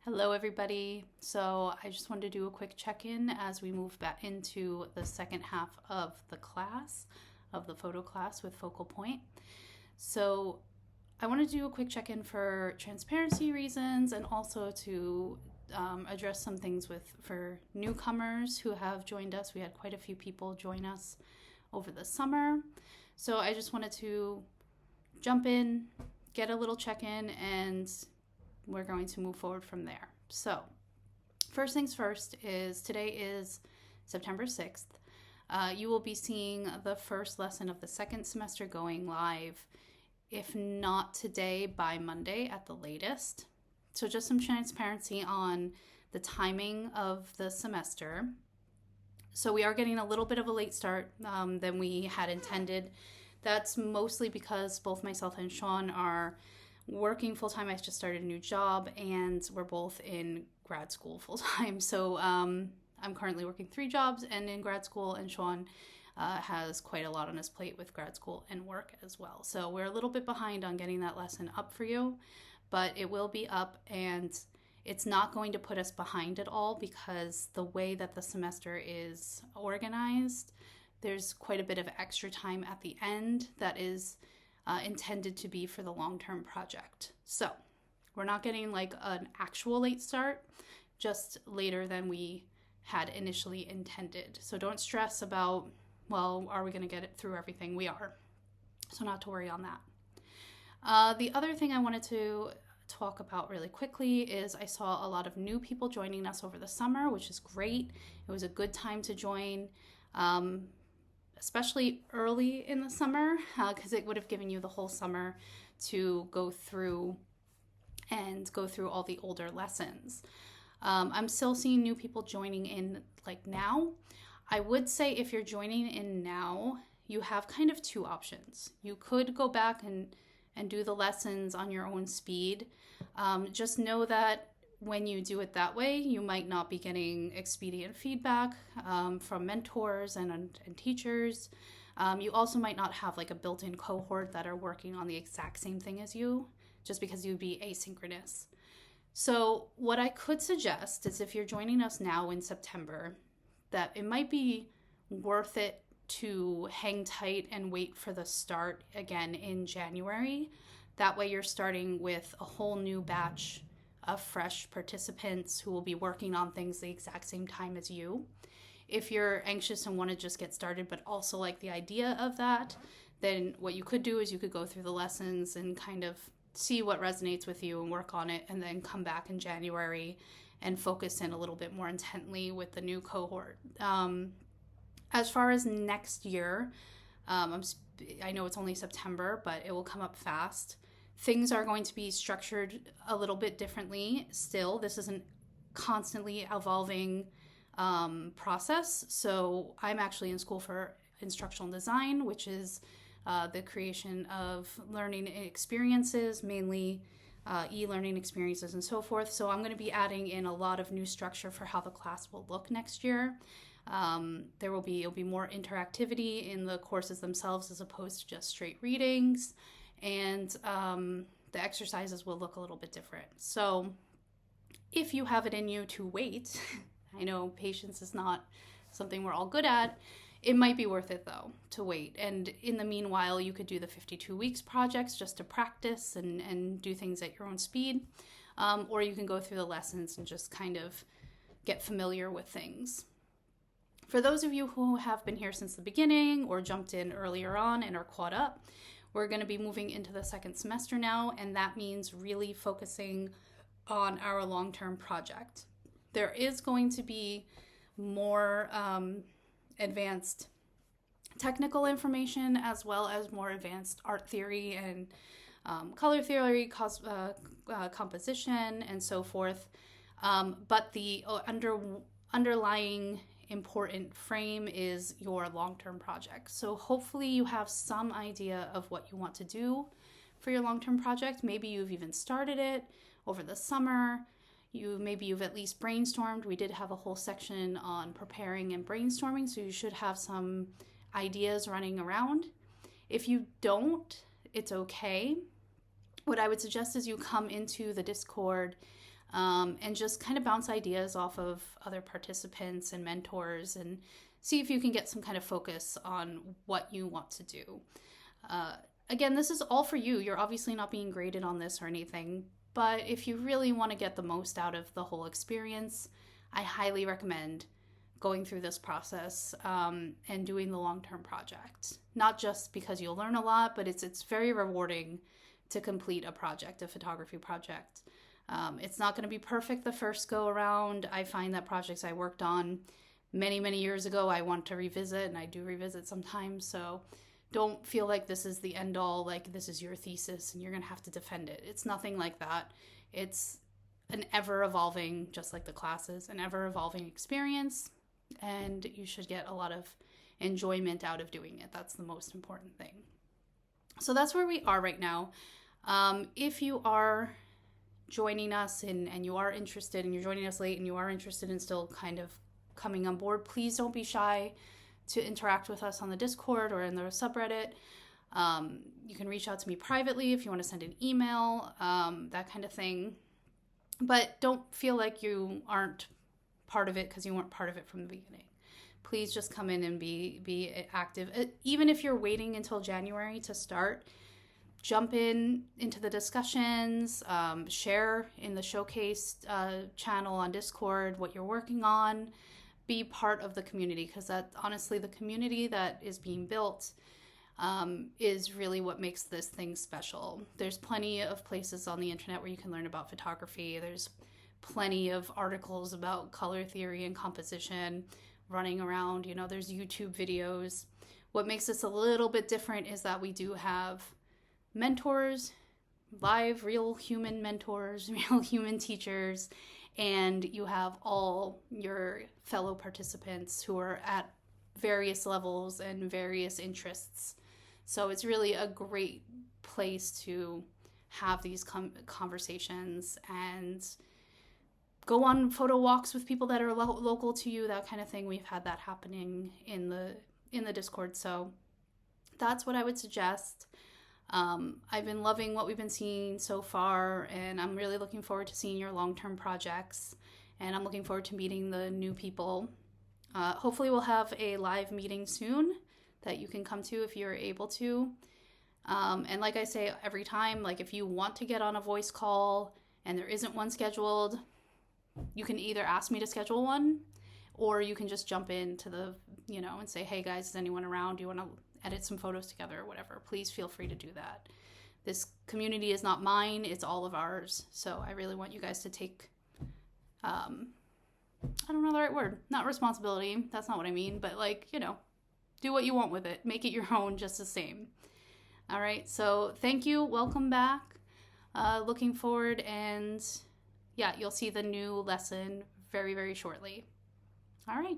Hello, everybody. So I just wanted to do a quick check-in as we move back into the second half of the class, of the photo class with Focal Point. So I wanted to do a quick check-in for transparency reasons and also to address some things for newcomers who have joined us. We had quite a few people join us over the summer. So I just wanted to jump in, get a little check-in, and we're going to move forward from there. So first things first is today is September 6th. You will be seeing the first lesson of the second semester going live, if not today, by Monday at the latest. So just some transparency on the timing of the semester. So we are getting a little bit of a late start than we had intended. That's mostly because both myself and Sean are working full-time. I just started a new job and we're both in grad school full-time. So I'm currently working 3 jobs and in grad school, and Sean has quite a lot on his plate with grad school and work as well. So we're a little bit behind on getting that lesson up for you, but it will be up, and it's not going to put us behind at all because the way that the semester is organized, there's quite a bit of extra time at the end that is intended to be for the long-term project. So we're not getting like an actual late start, just later than we had initially intended. So don't stress about, well, are we going to get it through everything? We are. So not to worry on that. The other thing I wanted to talk about really quickly is I saw a lot of new people joining us over the summer, which is great. It was a good time to join. Especially early in the summer, because it would have given you the whole summer to go through all the older lessons. I'm still seeing new people joining in like now. I would say if you're joining in now, you have kind of 2 options. You could go back and do the lessons on your own speed. Just know that when you do it that way, you might not be getting expedient feedback from mentors and teachers. You also might not have like a built-in cohort that are working on the exact same thing as you, just because you'd be asynchronous. So what I could suggest is if you're joining us now in September, that it might be worth it to hang tight and wait for the start again in January. That way you're starting with a whole new batch of fresh participants who will be working on things the exact same time as you. If you're anxious and want to just get started but also like the idea of that, then what you could do is you could go through the lessons and kind of see what resonates with you and work on it, and then come back in January and focus in a little bit more intently with the new cohort. As far as next year, I know it's only September, but it will come up fast. Things are going to be structured a little bit differently still. This is a constantly evolving process. So I'm actually in school for instructional design, which is the creation of learning experiences, mainly e-learning experiences and so forth. So I'm going to be adding in a lot of new structure for how the class will look next year. It'll be more interactivity in the courses themselves as opposed to just straight readings. And the exercises will look a little bit different. So if you have it in you to wait, I know patience is not something we're all good at, it might be worth it though to wait. And in the meanwhile, you could do the 52 weeks projects just to practice and do things at your own speed. Or you can go through the lessons and just kind of get familiar with things. For those of you who have been here since the beginning or jumped in earlier on and are caught up, we're going to be moving into the second semester now, and that means really focusing on our long-term project. There is going to be more advanced technical information, as well as more advanced art theory and color theory, composition, and so forth. But the underlying important frame is your long-term project. So hopefully you have some idea of what you want to do for your long-term project. Maybe you've even started it over the summer. Maybe you've at least brainstormed. We did have a whole section on preparing and brainstorming, so you should have some ideas running around. If you don't, it's okay. What I would suggest is you come into the Discord and just kind of bounce ideas off of other participants and mentors and see if you can get some kind of focus on what you want to do. Again, this is all for you. You're obviously not being graded on this or anything, but if you really want to get the most out of the whole experience, I highly recommend going through this process and doing the long-term project. Not just because you'll learn a lot, but it's very rewarding to complete a project, a photography project. It's not going to be perfect the first go around. I find that projects I worked on many, many years ago, I want to revisit, and I do revisit sometimes. So don't feel like this is the end all, like this is your thesis and you're going to have to defend it. It's nothing like that. It's an ever evolving, just like the classes, an ever evolving experience. And you should get a lot of enjoyment out of doing it. That's the most important thing. So that's where we are right now. If you are joining us and you are interested and you're joining us late and you are interested in still kind of coming on board, please don't be shy to interact with us on the Discord or in the subreddit. You can reach out to me privately if you want to send an email, that kind of thing. But don't feel like you aren't part of it because you weren't part of it from the beginning. Please just come in and be active. Even if you're waiting until January to start, jump into the discussions, share in the showcase channel on Discord what you're working on. Be part of the community, because that honestly, the community that is being built is really what makes this thing special. There's plenty of places on the internet where you can learn about photography. There's plenty of articles about color theory and composition running around. You know, there's YouTube videos. What makes this a little bit different is that we do have mentors, live, real human mentors, real human teachers, and you have all your fellow participants who are at various levels and various interests. So it's really a great place to have these conversations and go on photo walks with people that are local to you, that kind of thing. We've had that happening in the Discord. So that's what I would suggest. I've been loving what we've been seeing so far, and I'm really looking forward to seeing your long-term projects, and I'm looking forward to meeting the new people. Hopefully we'll have a live meeting soon that you can come to if you're able to. And like I say every time, like if you want to get on a voice call and there isn't one scheduled, you can either ask me to schedule one, or you can just jump into the, and say, hey guys, is anyone around? Do you want to edit some photos together or whatever? Please feel free to do that. This community is not mine, it's all of ours. So I really want you guys to take, I don't know the right word, not responsibility, that's not what I mean, but do what you want with it. Make it your own just the same. All right, so thank you, welcome back. Looking forward, and yeah, you'll see the new lesson very, very shortly. All right.